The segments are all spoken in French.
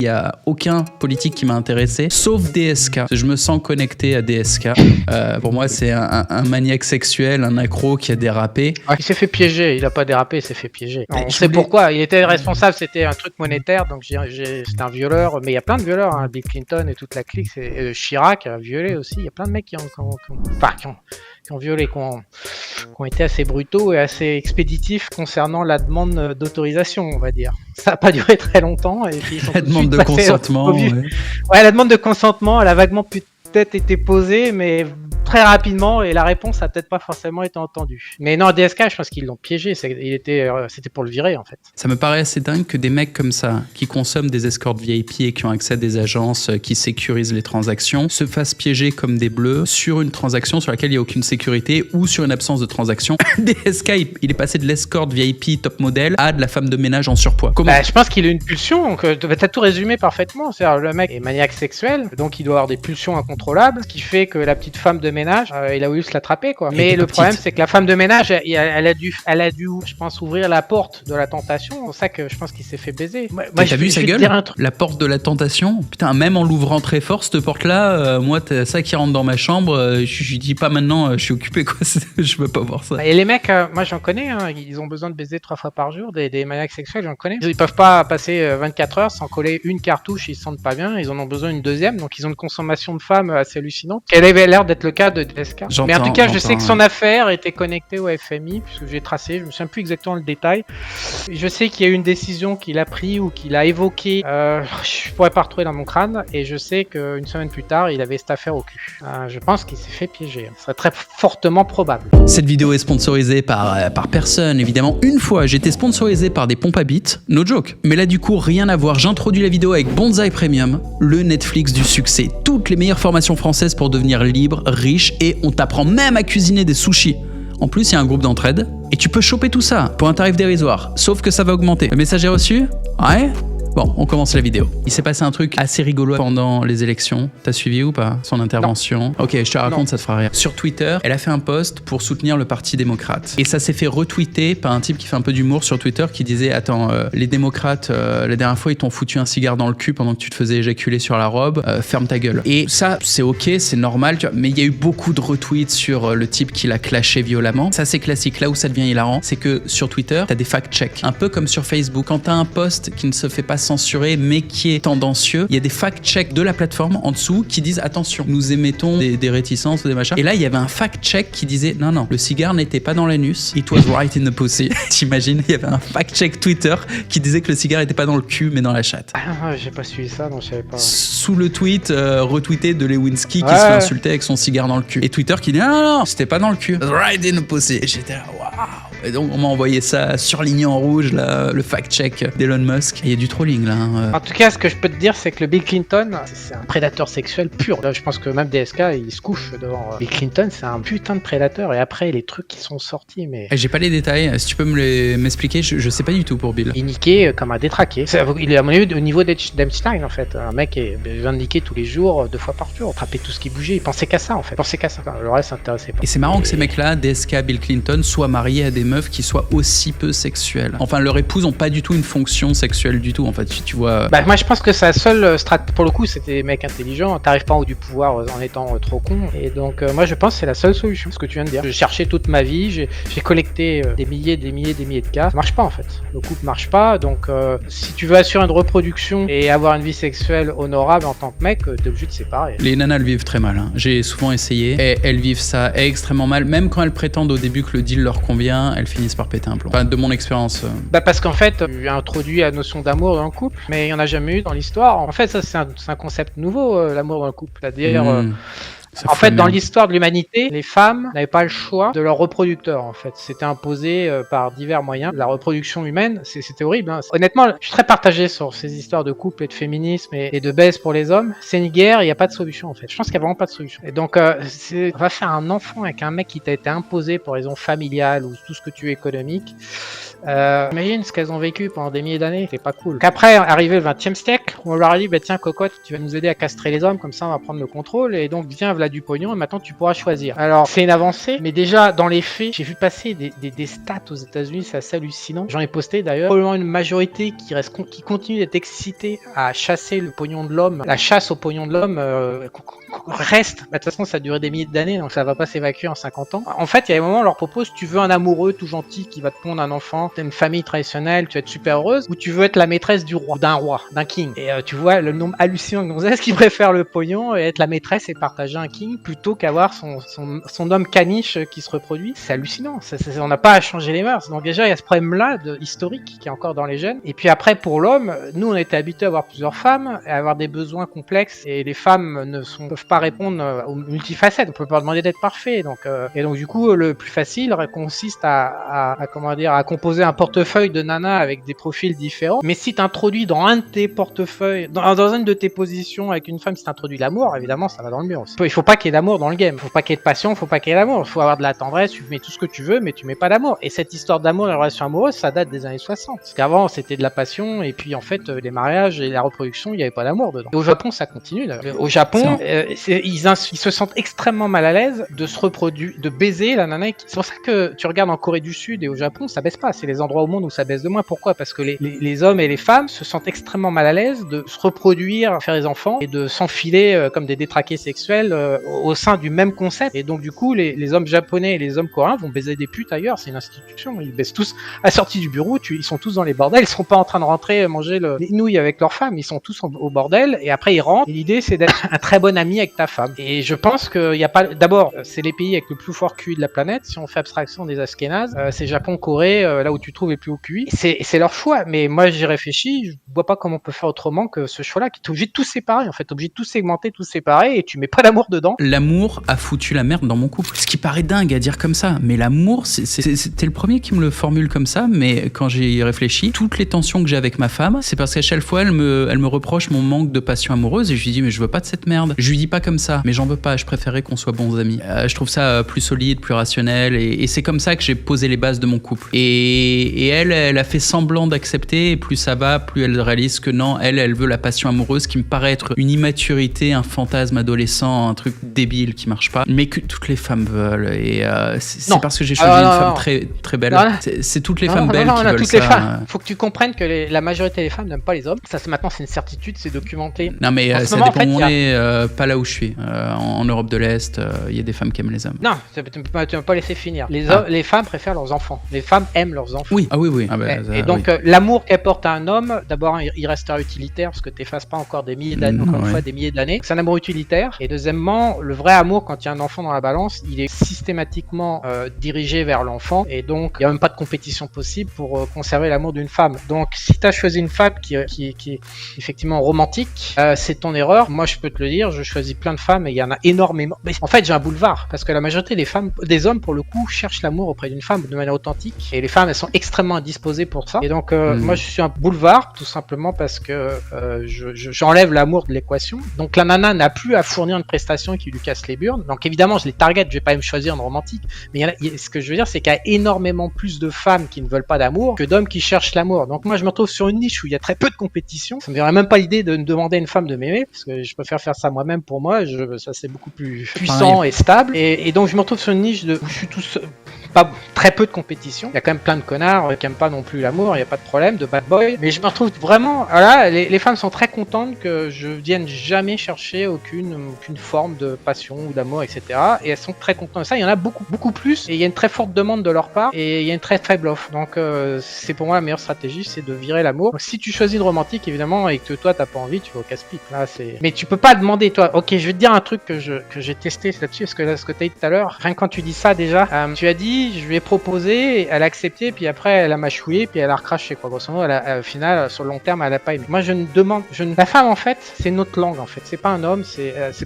Il n'y a aucun politique qui m'a intéressé, sauf DSK. Je me sens connecté à DSK. Pour moi, c'est un maniaque sexuel, un accro qui a dérapé. Ouais, il s'est fait piéger, il a pas dérapé, il s'est fait piéger. On sait pourquoi, il était responsable, c'était un truc monétaire, donc c'était un violeur, mais il y a plein de violeurs, hein. Bill Clinton et toute la clique, Chirac a violé aussi, il y a plein de mecs qui ont violé, qui ont été assez brutaux et assez expéditifs concernant la demande d'autorisation, on va dire. Ça n'a pas duré très longtemps. Et puis ils sont la demande de consentement. Ouais, la demande de consentement, elle a vaguement peut-être été posée, mais très rapidement, et la réponse a peut-être pas forcément été entendue. Mais non, DSK, je pense qu'ils l'ont piégé, c'était pour le virer en fait. Ça me paraît assez dingue que des mecs comme ça, qui consomment des escortes VIP et qui ont accès à des agences qui sécurisent les transactions, se fassent piéger comme des bleus sur une transaction sur laquelle il n'y a aucune sécurité ou sur une absence de transaction. DSK, il est passé de l'escorte VIP top modèle à de la femme de ménage en surpoids. Comment ? Je pense qu'il a une pulsion, donc t'as tout résumé parfaitement. C'est-à-dire, le mec est maniaque sexuel, donc il doit avoir des pulsions incontrôlables, ce qui fait que la petite femme de ménage, il a voulu se l'attraper, quoi. Mais le problème, c'est que la femme de ménage, elle a dû, je pense, ouvrir la porte de la tentation. C'est pour ça que je pense qu'il s'est fait baiser. Moi, t'as vu sa gueule ? La porte de la tentation ? Putain, même en l'ouvrant très fort, cette porte-là, moi, t'as ça qui rentre dans ma chambre, je dis pas maintenant, je suis occupé, quoi. Je veux pas voir ça. Et les mecs, moi j'en connais, hein, ils ont besoin de baiser 3 fois par jour, des maniaques sexuels, j'en connais. Ils peuvent pas passer 24 heures sans coller une cartouche, ils se sentent pas bien, ils en ont besoin d'une deuxième, donc ils ont une consommation de femmes assez hallucinante. Elle avait l'air d'être le cas de DSK. Mais en tout cas, je sais que son affaire était connectée au FMI, puisque j'ai tracé, je me souviens plus exactement le détail. Je sais qu'il y a eu une décision qu'il a prise ou qu'il a évoquée, je pourrais pas retrouver dans mon crâne, et je sais qu'une semaine plus tard, il avait cette affaire au cul. Je pense qu'il s'est fait piéger, ce serait très fortement probable. Cette vidéo est sponsorisée par personne, évidemment. Une fois, j'étais sponsorisé par des pompes à bites, no joke. Mais là, du coup, rien à voir. J'introduis la vidéo avec Bonsaï Premium, le Netflix du succès. Toutes les meilleures formations françaises pour devenir libre, riche, et on t'apprend même à cuisiner des sushis. En plus, il y a un groupe d'entraide, et tu peux choper tout ça pour un tarif dérisoire, sauf que ça va augmenter. Le message est reçu ? Ouais ? Bon, on commence la vidéo. Il s'est passé un truc assez rigolo pendant les élections. T'as suivi ou pas son intervention ? Ok, je te raconte, ça te fera rire. Sur Twitter, elle a fait un post pour soutenir le Parti démocrate. Et ça s'est fait retweeter par un type qui fait un peu d'humour sur Twitter qui disait « Attends, les démocrates, la dernière fois, ils t'ont foutu un cigare dans le cul pendant que tu te faisais éjaculer sur la robe. Ferme ta gueule. » Et ça, c'est ok, c'est normal, tu vois, mais il y a eu beaucoup de retweets sur le type qui l'a clashé violemment. Ça, c'est classique. Là où ça devient hilarant, c'est que sur Twitter, t'as des fact-checks. Un peu comme sur Facebook. Quand t'as un post qui ne se fait pas censuré mais qui est tendancieux, il y a des fact-checks de la plateforme en dessous qui disent attention, nous émettons des réticences ou des machins. Et là, il y avait un fact-check qui disait non, le cigare n'était pas dans l'anus. It was right in the pussy. T'imagines, il y avait un fact-check Twitter qui disait que le cigare n'était pas dans le cul mais dans la chatte. Ah, j'ai pas suivi ça, donc je savais pas. Sous le tweet retweeté de Lewinsky qui se fait insulter avec son cigare dans le cul. Et Twitter qui dit non, c'était pas dans le cul. Right in the pussy. Et j'étais là, waouh. Et donc on m'a envoyé ça surligné en rouge, là, le fact-check d'Elon Musk. Et il y a du trolling là. En tout cas, ce que je peux te dire, c'est que le Bill Clinton, c'est un prédateur sexuel pur. Là, je pense que même DSK, il se couche devant Bill Clinton, c'est un putain de prédateur. Et après, les trucs qui sont sortis, mais... J'ai pas les détails, si tu peux m'expliquer, je sais pas du tout pour Bill. Il niquait comme un détraqué. Il est à mon avis au niveau d'Epstein, en fait. Un mec qui vient de niquer tous les jours, 2 fois par jour, attraper tout ce qui bougeait. Il pensait qu'à ça, en fait. Il pensait qu'à ça. Le reste s'intéressait pas. Et c'est marrant que ces mecs-là, DSK, Bill Clinton, soient mariés à des meufs qui soient aussi peu sexuelles. Enfin, leurs épouses ont pas du tout une fonction sexuelle du tout, en fait, tu vois. Moi, je pense que sa seule stratégie, pour le coup, c'était des mecs intelligents. T'arrives pas en haut du pouvoir en étant trop con. Et donc, moi, je pense que c'est la seule solution, ce que tu viens de dire. J'ai cherché toute ma vie, j'ai collecté des milliers de cas. Ça marche pas, en fait. Le couple marche pas. Donc, si tu veux assurer une reproduction et avoir une vie sexuelle honorable en tant que mec, t'es obligé de séparer. Les nanas le vivent très mal, hein. J'ai souvent essayé. Et elles vivent ça extrêmement mal. Même quand elles prétendent au début que le deal leur convient, elles finissent par péter un plomb. Enfin, de mon expérience. Parce qu'en fait, tu as introduit la notion d'amour dans le couple, mais il y en a jamais eu dans l'histoire. En fait, ça, c'est un concept nouveau, l'amour dans le couple. C'est-à-dire, en fait, dans l'histoire de l'humanité, les femmes n'avaient pas le choix de leur reproducteur, en fait. C'était imposé par divers moyens. La reproduction humaine, c'était horrible, hein. Honnêtement, je suis très partagé sur ces histoires de couple et de féminisme et de baisse pour les hommes. C'est une guerre, il n'y a pas de solution, en fait. Je pense qu'il n'y a vraiment pas de solution. Et donc, on va faire un enfant avec un mec qui t'a été imposé pour raison familiale ou tout ce que tu veux économique. Imagine ce qu'elles ont vécu pendant des milliers d'années, c'est pas cool. Qu'après, arrivé le 20e siècle, on leur a dit, tiens, cocotte, tu vas nous aider à castrer les hommes, comme ça on va prendre le contrôle, et donc viens voilà du pognon et maintenant tu pourras choisir. Alors c'est une avancée, mais déjà dans les faits, j'ai vu passer des stats aux États-Unis, c'est assez hallucinant. J'en ai posté d'ailleurs. Probablement une majorité qui continue d'être excitée à chasser le pognon de l'homme. La chasse au pognon de l'homme reste. De toute façon, ça a duré des milliers d'années, donc ça va pas s'évacuer en 50 ans. En fait, il y a des moments, on leur propose, tu veux un amoureux tout gentil qui va te pondre un enfant, t'as une famille traditionnelle, tu vas être super heureuse, ou tu veux être la maîtresse du roi, d'un king. Et tu vois le nombre hallucinant de gonzesses qui préfèrent le pognon et être la maîtresse et partager un king plutôt qu'avoir son homme caniche qui se reproduit. C'est hallucinant. On n'a pas à changer les mœurs. Donc déjà, il y a ce problème-là historique qui est encore dans les gènes. Et puis après, pour l'homme, nous, on était habitués à avoir plusieurs femmes, à avoir des besoins complexes, et les femmes ne peuvent pas répondre aux multifacettes. On peut pas demander d'être parfait. Et donc du coup, le plus facile consiste à composer un portefeuille de nanas avec des profils différents. Mais si tu introduis dans un de tes portefeuilles, dans une de tes positions avec une femme, si tu introduis l'amour, évidemment, ça va dans le mur aussi. Il faut pas qu'il y ait d'amour dans le game. Il faut pas qu'il y ait de passion, il faut pas qu'il y ait d'amour. Il faut avoir de la tendresse, tu mets tout ce que tu veux, mais tu mets pas d'amour. Et cette histoire d'amour et la relation amoureuse, ça date des années 60. Parce qu'avant, c'était de la passion, et puis en fait, les mariages et la reproduction, il n'y avait pas d'amour dedans. Et au Japon, ça continue. Là. Au Japon, ils se sentent extrêmement mal à l'aise de se reproduire, de baiser la nana. C'est pour ça que tu regardes en Corée du Sud et au Japon, ça baisse pas. C'est les endroits au monde où ça baisse de moins. Pourquoi ? Parce que les hommes et les femmes se sentent extrêmement mal à l'aise de se reproduire, faire des enfants et de s'enfiler comme des détraqués sexuels au sein du même concept. Et donc du coup, les hommes japonais et les hommes coréens vont baiser des putes ailleurs. C'est une institution. Ils baissent tous à la sortie du bureau. Ils sont tous dans les bordels. Ils sont pas en train de rentrer manger les nouilles avec leurs femmes. Ils sont tous au bordel. Et après ils rentrent. Et l'idée c'est d'être un très bon ami avec ta femme. Et je pense qu'il y a pas. D'abord, c'est les pays avec le plus fort QI de la planète. Si on fait abstraction des Ashkénazes, c'est Japon, Corée, là où tu trouves les plus hauts QI. C'est leur choix. Mais moi j'y réfléchis. Je vois pas comment on peut faire autrement que ce choix-là, qui est obligé de tout séparer. En fait, obligé de tout segmenter, tout séparer, et tu mets pas d'amour dedans. L'amour a foutu la merde dans mon couple. Ce qui paraît dingue à dire comme ça, mais l'amour, c'était le premier qui me le formule comme ça. Mais quand j'y réfléchis, toutes les tensions que j'ai avec ma femme, c'est parce qu'à chaque fois elle me reproche mon manque de passion amoureuse, et je lui dis mais je veux pas de cette merde. Je lui dis pas comme ça, mais j'en veux pas. Je préférais qu'on soit bons amis. Je trouve ça plus solide, plus rationnel, et c'est comme ça que j'ai posé les bases de mon couple. Et elle a fait semblant d'accepter. Et plus ça va, plus elle réalise que non, elle veut la passion amoureuse, qui me paraît être une immaturité, un fantasme adolescent, un truc débile qui marche pas, mais que toutes les femmes veulent. Et c'est parce que j'ai choisi une femme très très belle. C'est toutes les femmes belles qui veulent toutes ça. Les femmes. Faut que tu comprennes que la majorité des femmes n'aiment pas les hommes. Ça, maintenant, c'est une certitude, c'est documenté. Non, mais ça dépend où on est, pas là où je suis. En Europe de l'Est, il y a des femmes qui aiment les hommes. Non, tu ne peux pas laisser finir. Les femmes préfèrent leurs enfants. Les femmes aiment leurs enfants. Oui, oui. Et donc, l'amour qu'elle porte à un homme, d'abord, il restera utilitaire parce que tu n'effaces pas encore des milliers d'années, des milliers d'années. C'est un amour utilitaire. Et deuxièmement, le vrai amour, quand il y a un enfant dans la balance, il est systématiquement dirigé vers l'enfant. Et donc, il n'y a même pas de compétition possible pour conserver l'amour d'une femme. Donc, si tu as choisi une femme qui est effectivement romantique, c'est ton erreur. Moi, je peux te le dire, je choisis plein de femmes et il y en a énormément. Mais en fait, j'ai un boulevard parce que la majorité des hommes, pour le coup, cherchent l'amour auprès d'une femme de manière authentique. Et les femmes, elles sont extrêmement indisposées pour ça. Et donc, moi, je suis un boulevard, tout simplement parce que j'enlève l'amour de l'équation. Donc, la nana n'a plus à fournir une prestation qui lui casse les burnes. Donc, évidemment, je les target, je vais pas me choisir une romantique. Mais ce que je veux dire, c'est qu'il y a énormément plus de femmes qui ne veulent pas d'amour que d'hommes qui cherchent l'amour. Donc, moi, je me retrouve sur une niche où il y a très peu de compétition. Ça me viendrait même pas l'idée de demander à une femme de m'aimer, parce que je préfère faire ça moi-même pour moi. Ça, c'est beaucoup plus puissant et stable. Et donc, je me retrouve sur une niche où je suis tout seul. Pas très peu de compétition. Il y a quand même plein de connards qui aiment pas non plus l'amour, il n'y a pas de problème, de bad boy. Mais je me retrouve vraiment, voilà, les femmes sont très contentes que je vienne jamais chercher aucune forme de passion ou d'amour, etc. Et elles sont très contentes de ça. Il y en a beaucoup plus. Et il y a une très forte demande de leur part et il y a une très faible offre. Donc c'est pour moi la meilleure stratégie, c'est de virer l'amour. Donc, si tu choisis une romantique, évidemment, et que toi t'as pas envie, tu vas au casse-pipe. Là, mais tu peux pas demander, toi. Ok, je vais te dire un truc que j'ai testé là-dessus, parce que ce que t'as dit tout à l'heure, rien que quand tu dis ça déjà, tu as dit, je lui ai proposé, elle a accepté, puis après elle a mâchouillé, puis elle a recraché, quoi. Grosso modo, au final, sur le long terme, elle a pas aimé. Moi, la femme, en fait, c'est notre langue, en fait. C'est pas un homme, c'est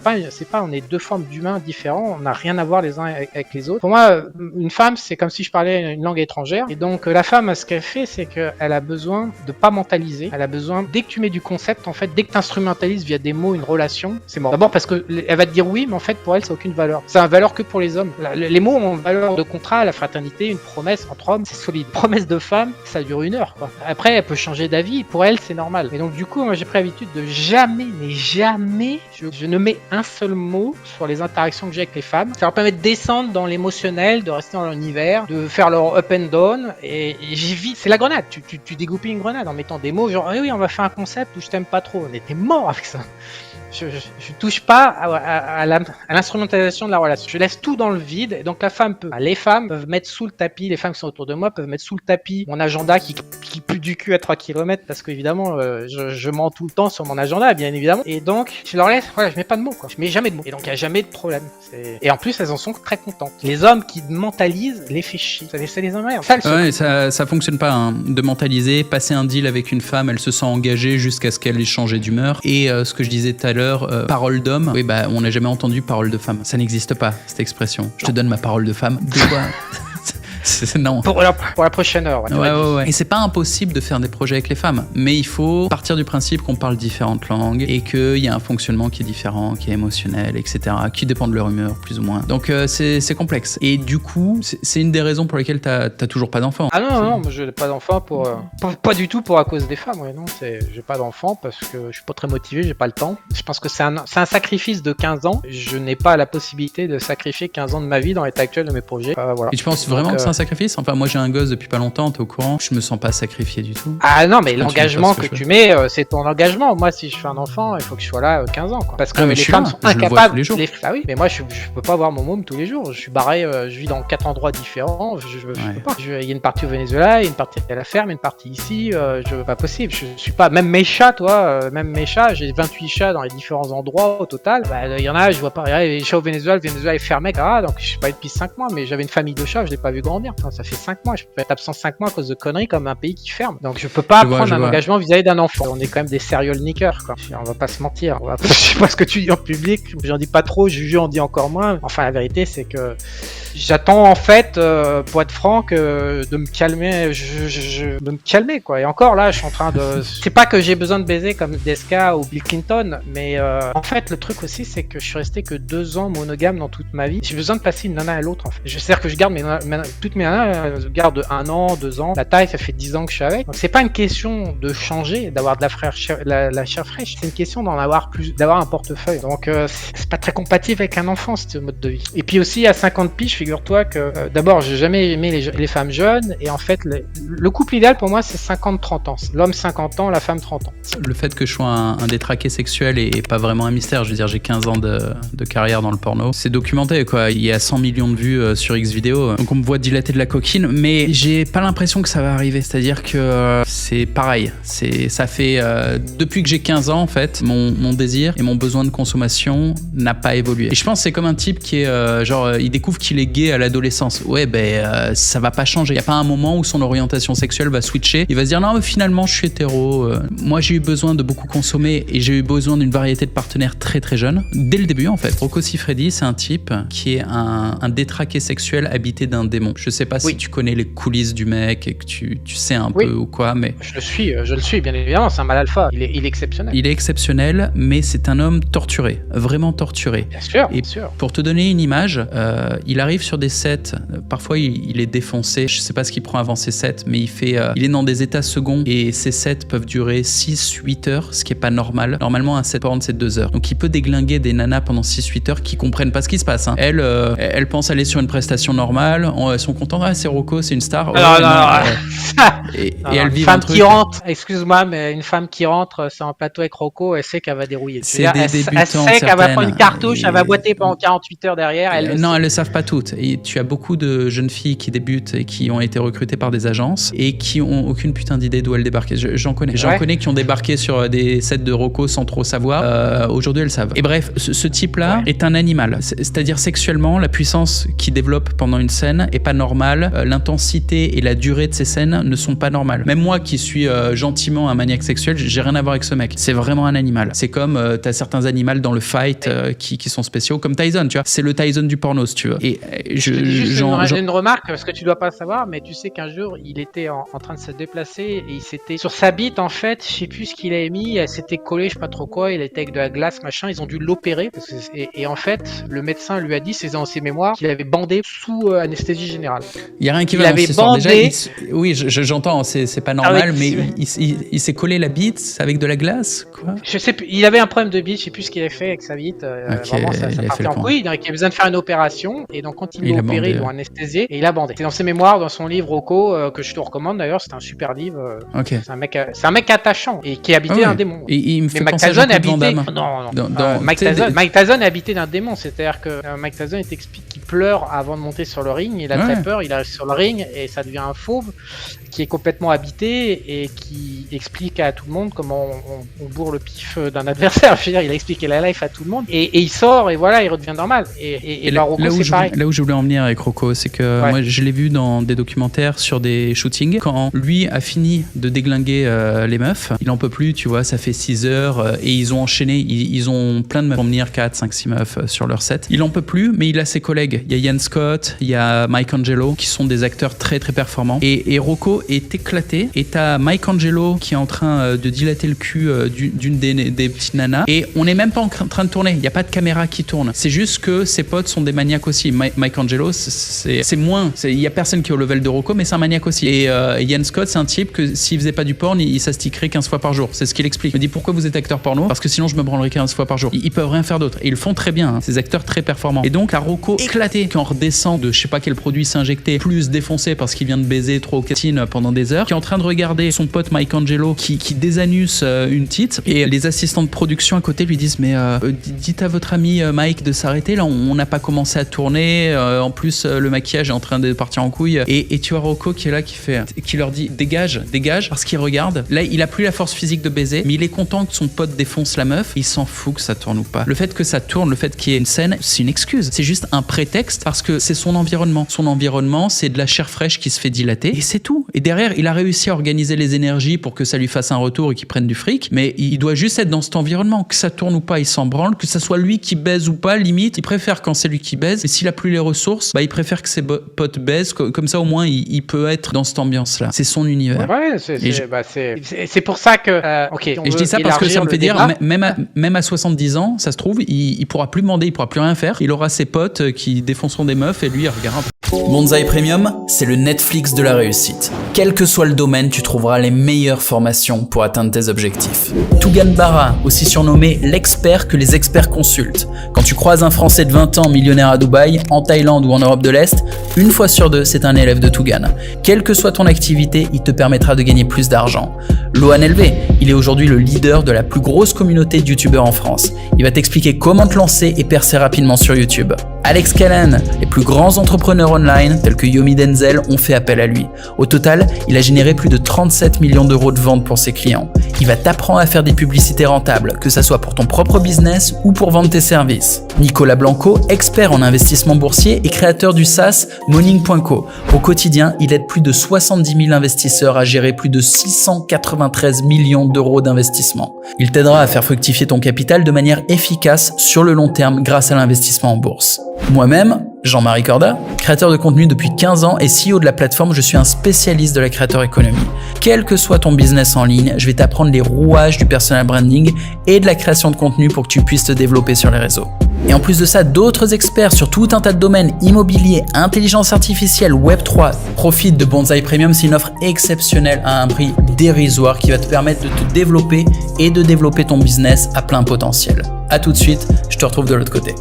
pas, on est deux formes d'humains différents, on n'a rien à voir les uns avec les autres. Pour moi, une femme, c'est comme si je parlais une langue étrangère, et donc la femme, ce qu'elle fait, c'est qu'elle a besoin de pas mentaliser, elle a besoin, dès que tu mets du concept, en fait, dès que tu instrumentalises via des mots une relation, c'est mort. D'abord parce que elle va te dire oui, mais en fait, pour elle, ça n'a aucune valeur. Ça a une valeur que pour les hommes. Les mots ont une valeur de contrat, la fraternité, une promesse entre hommes, c'est solide. Promesse de femme, ça dure 1 heure, quoi. Après, elle peut changer d'avis, pour elle, c'est normal. Et donc, du coup, moi, j'ai pris l'habitude de jamais, mais jamais, je ne mets un seul mot mots sur les interactions que j'ai avec les femmes. Ça leur permet de descendre dans l'émotionnel, de rester dans l'univers, de faire leur up and down. Et j'évite. C'est la grenade. Tu dégoupilles une grenade en mettant des mots genre oui, on va faire un concept où je t'aime pas trop. On était mort avec ça. Je touche pas à l'instrumentalisation de la relation. Je laisse tout dans le vide. Et donc la femme les femmes peuvent mettre sous le tapis, les femmes qui sont autour de moi peuvent mettre sous le tapis mon agenda qui pue du cul à 3 km parce qu'évidemment je mens tout le temps sur mon agenda, bien évidemment. Et donc je leur laisse, voilà, je mets pas de mots, quoi. Je mets jamais de mots. Et donc il y a jamais de problème. Et en plus elles en sont très contentes. Les hommes qui mentalisent les fait chier. Ça les emmerde. Ça fonctionne pas, hein, de mentaliser, passer un deal avec une femme, elle se sent engagée jusqu'à ce qu'elle ait changé d'humeur. Et ce que je disais tout à l'heure, parole d'homme, oui, bah on n'a jamais entendu parole de femme. Ça n'existe pas, cette expression. Je te donne ma parole de femme. De quoi? Non. Pour la prochaine heure. Ouais. Et c'est pas impossible de faire des projets avec les femmes, mais il faut partir du principe qu'on parle différentes langues et qu'il y a un fonctionnement qui est différent, qui est émotionnel, etc., qui dépend de leur humeur, plus ou moins. Donc c'est complexe. Et du coup, c'est une des raisons pour lesquelles t'as toujours pas d'enfant. Ah non, moi je n'ai pas d'enfant pas du tout pour à cause des femmes. Ouais, non, j'ai pas d'enfant parce que je suis pas très motivé, j'ai pas le temps. Je pense que c'est un sacrifice de 15 ans. Je n'ai pas la possibilité de sacrifier 15 ans de ma vie dans l'état actuel de mes projets. Voilà. Et tu penses vraiment que c'est un sacrifice? Enfin, moi j'ai un gosse depuis pas longtemps, t'es au courant, je me sens pas sacrifié du tout. Ah non, mais l'engagement que tu mets, c'est ton engagement. Moi, si je fais un enfant, il faut que je sois là 15 ans, quoi. Parce que les femmes sont incapables. Ah oui, mais moi je peux pas voir mon môme tous les jours. Je suis barré, je vis dans 4 endroits différents. Je peux pas. Il y a une partie au Venezuela, il y a une partie à la ferme, une partie ici. Pas possible. Je suis pas. Même mes chats, j'ai 28 chats dans les différents endroits au total. Bah, il y en a, je vois pas. Les chats au Venezuela, le Venezuela est fermé, donc je suis pas depuis 5 mois, mais j'avais une famille de chats, je l'ai pas vu grandir. Enfin, ça fait 5 mois, je peux être absent 5 mois à cause de conneries comme un pays qui ferme. Donc je peux pas prendre un engagement vis-à-vis d'un enfant. On est quand même des serial nickers, quoi. On va pas se mentir. Je sais pas ce que tu dis en public, j'en dis pas trop, Juju en dit encore moins. Enfin, la vérité, c'est que j'attends en fait, pour être franc, de me calmer, de me calmer, quoi. Et encore là, je suis en train de... C'est pas que j'ai besoin de baiser comme Deska ou Bill Clinton, mais en fait, le truc aussi, c'est que je suis resté que 2 ans monogame dans toute ma vie. J'ai besoin de passer une nana à l'autre, en fait. C'est-à-dire que je garde toutes mes nanas, je garde 1 an, 2 ans. La taille, ça fait 10 ans que je suis avec. Donc c'est pas une question de changer, d'avoir de la chair fraîche. C'est une question d'en avoir plus, d'avoir un portefeuille. Donc c'est pas très compatible avec un enfant, ce mode de vie. Et puis aussi, à 50 piges, figure-toi que d'abord, j'ai jamais aimé les femmes jeunes. Et en fait, le couple idéal pour moi, c'est 50-30 ans. L'homme 50 ans, la femme 30 ans. Le fait que je sois un détraqué sexuel est pas vraiment un mystère. Je veux dire, j'ai 15 ans de carrière dans le porno. C'est documenté, quoi. Il y a 100 millions de vues sur Xvideo. Donc on me voit dilater de la coquine, mais j'ai pas l'impression que ça va arriver. C'est-à-dire que c'est pareil. Ça fait depuis que j'ai 15 ans, en fait, mon désir et mon besoin de consommation n'a pas évolué. Et je pense que c'est comme un type qui est il découvre qu'il est gay à l'adolescence. Ouais, ça va pas changer. Il y a pas un moment où son orientation sexuelle va switcher. Il va se dire non, mais finalement, je suis hétéro. Moi, j'ai eu besoin de beaucoup consommer et j'ai eu besoin d'une variété de partenaires très très jeunes. Dès le début, en fait. Rocco Siffredi, c'est un type qui est un détraqué sexuel habité d'un démon. Je sais pas si tu connais les coulisses du mec et que tu sais un peu ou quoi, mais... Je le suis, bien évidemment, c'est un mal alpha. Il est exceptionnel. Il est exceptionnel, mais c'est un homme torturé. Vraiment torturé. Bien sûr, et bien sûr. Pour te donner une image, il arrive sur des sets, parfois il est défoncé, je sais pas ce qu'il prend avant ses sets, mais il est dans des états seconds et ses sets peuvent durer 6-8 heures, ce qui est pas normal. Normalement, un set porn, c'est 2 heures. Donc il peut déglinguer des nanas pendant 6-8 heures qui comprennent pas ce qui se passe. Hein. Elles pensent aller sur une prestation normale, elles sont contentes, c'est Rocco, c'est une star. Et elle vit un truc. Qui rentre, excuse-moi, mais une femme qui rentre sur un plateau avec Rocco, elle sait qu'elle va dérouiller. Elle sait qu'elle va prendre une cartouche, elle va boiter pendant 48 heures derrière. Elles le savent pas toutes. Et tu as beaucoup de jeunes filles qui débutent et qui ont été recrutées par des agences et qui ont aucune putain d'idée d'où elles débarquent. J'en connais. J'en connais qui ont débarqué sur des sets de Rocco sans trop savoir. Aujourd'hui, elles savent. Et bref, ce type-là est un animal. C'est-à-dire sexuellement, la puissance qu'il développe pendant une scène est pas normale. L'intensité et la durée de ces scènes ne sont pas normales. Même moi qui suis gentiment un maniaque sexuel, j'ai rien à voir avec ce mec. C'est vraiment un animal. C'est comme t'as certains animaux dans le fight qui sont spéciaux, comme Tyson, tu vois. C'est le Tyson du porno, si tu veux. Et j'ai une remarque, parce que tu dois pas savoir, mais tu sais qu'un jour, il était en train de se déplacer et il s'était sur sa bite, en fait, je sais plus ce qu'il avait mis, elle s'était collée, je sais pas trop quoi, il était avec de la glace, machin, ils ont dû l'opérer et en fait, le médecin lui a dit, c'est dans ses mémoires, qu'il avait bandé sous anesthésie générale. général. Il y a rien qui va dans cette histoire. Déjà, oui, j'entends, c'est pas normal, mais il s'est collé la bite avec de la glace, quoi. Je sais plus, il avait un problème de bite, je sais plus ce qu'il avait fait avec sa bite. Vraiment, ça partait en couille. Donc, il a besoin de faire une opération, et donc quand il l'a opéré, ils l'ont anesthésié et il a bandé. C'est dans ses mémoires, dans son livre Rocco, que je te recommande d'ailleurs. C'est un super livre. C'est un mec attachant et qui habitait un démon. Et il me fait penser à Jean-Claude Van Damme. Non. Mike Tyson est habité d'un démon, c'est-à-dire que Mike Tyson il t'explique qu'il pleure avant de monter sur le ring, il a très peur, il arrive sur le ring et ça devient un fauve qui est complètement habité et qui explique à tout le monde comment on bourre le pif d'un adversaire. Je veux dire, il a expliqué la life à tout le monde et il sort et voilà, il redevient normal. Et Rocco, c'est pareil. Là où je voulais en venir avec Rocco, c'est que moi je l'ai vu dans des documentaires sur des shootings. Quand lui a fini de déglinguer les meufs, il en peut plus, tu vois, ça fait 6 heures et ils ont enchaîné, ils ont plein de meufs pour venir 4, 5, 6 meufs sur leur set. Il en peut plus, mais il a ses collègues. Il y a Ian Scott, il y a Mike Angelo qui sont des acteurs très très performants. Et Rocco est éclaté. Et t'as Mike Angelo qui est en train de dilater le cul d'une des petites nanas. Et on n'est même pas en train de tourner. Il n'y a pas de caméra qui tourne. C'est juste que ses potes sont des maniaques aussi. Mike Angelo, c'est moins. Il n'y a personne qui est au level de Rocco, mais c'est un maniaque aussi. Et Ian Scott, c'est un type que s'il faisait pas du porn, il s'astiquerait 15 fois par jour. C'est ce qu'il explique. Il me dit pourquoi vous êtes acteur porno? Parce que sinon je me branlerais 15 fois par jour. Ils peuvent rien faire d'autre. Et ils le font très bien. Ces acteurs très performants. Et donc à Rocco éclaté, qui en redescend de je sais pas quel produit s'injecter, plus défoncé parce qu'il vient de baiser trop catine pendant des heures, qui est en train de regarder son pote Mike Angelo qui désanus une tite, et les assistants de production à côté lui disent mais dites à votre ami Mike de s'arrêter, là on n'a pas commencé à tourner, en plus le maquillage est en train de partir en couille, et tu vois Rocco qui est là qui leur dit dégage, parce qu'il regarde, là il a plus la force physique de baiser, mais il est content que son pote défonce la meuf, il s'en fout que ça tourne ou pas. Le fait que ça tourne, le fait qu'il y ait une scène, c'est une excuse, c'est juste un prétexte parce que c'est son environnement, c'est de la chair fraîche qui se fait dilater et c'est tout. Et derrière il a réussi à organiser les énergies pour que ça lui fasse un retour et qu'il prenne du fric, mais il doit juste être dans cet environnement, que ça tourne ou pas il s'en branle, que ça soit lui qui baise ou pas, limite il préfère quand c'est lui qui baise, et s'il a plus les ressources, il préfère que ses potes baisent, comme ça au moins il peut être dans cette ambiance là, c'est son univers. Ouais, c'est pour ça que et je dis ça parce que ça me fait dire même à 70 ans ça se trouve il pourra plus demander, il pourra plus rien faire, il aura ses potes qui défonceront des meufs et lui il regarde. Bonsaï Premium, c'est le Netflix de la réussite. Quel que soit le domaine, tu trouveras les meilleures formations pour atteindre tes objectifs. Tougan Barra, aussi surnommé l'expert que les experts consultent. Quand tu croises un Français de 20 ans millionnaire à Dubaï, en Thaïlande ou en Europe de l'Est, une fois sur deux, c'est un élève de Tougan. Quelle que soit ton activité, il te permettra de gagner plus d'argent. Lohan Elvé, il est aujourd'hui le leader de la plus grosse communauté de youtubeurs en France. Il va t'expliquer comment te lancer et percer rapidement sur YouTube. Alex Callan, les plus grands entrepreneurs online tels que Yomi Denzel ont fait appel à lui. Au total, il a généré plus de 37 millions d'euros de ventes pour ses clients. Il va t'apprendre à faire des publicités rentables, que ça soit pour ton propre business ou pour vendre tes services. Nicolas Blanco, expert en investissement boursier et créateur du SaaS Morning.co. Au quotidien, il aide plus de 70 000 investisseurs à gérer plus de 693 millions d'euros d'investissement. Il t'aidera à faire fructifier ton capital de manière efficace sur le long terme grâce à l'investissement en bourse. Moi-même, Jean-Marie Corda, créateur de contenu depuis 15 ans et CEO de la plateforme, je suis un spécialiste de la créateur économie. Quel que soit ton business en ligne, je vais t'apprendre les rouages du personal branding et de la création de contenu pour que tu puisses te développer sur les réseaux. Et en plus de ça, d'autres experts sur tout un tas de domaines, immobilier, intelligence artificielle, Web3, profitent de Bonsaï Premium. C'est une offre exceptionnelle à un prix dérisoire qui va te permettre de te développer et de développer ton business à plein potentiel. À tout de suite, je te retrouve de l'autre côté.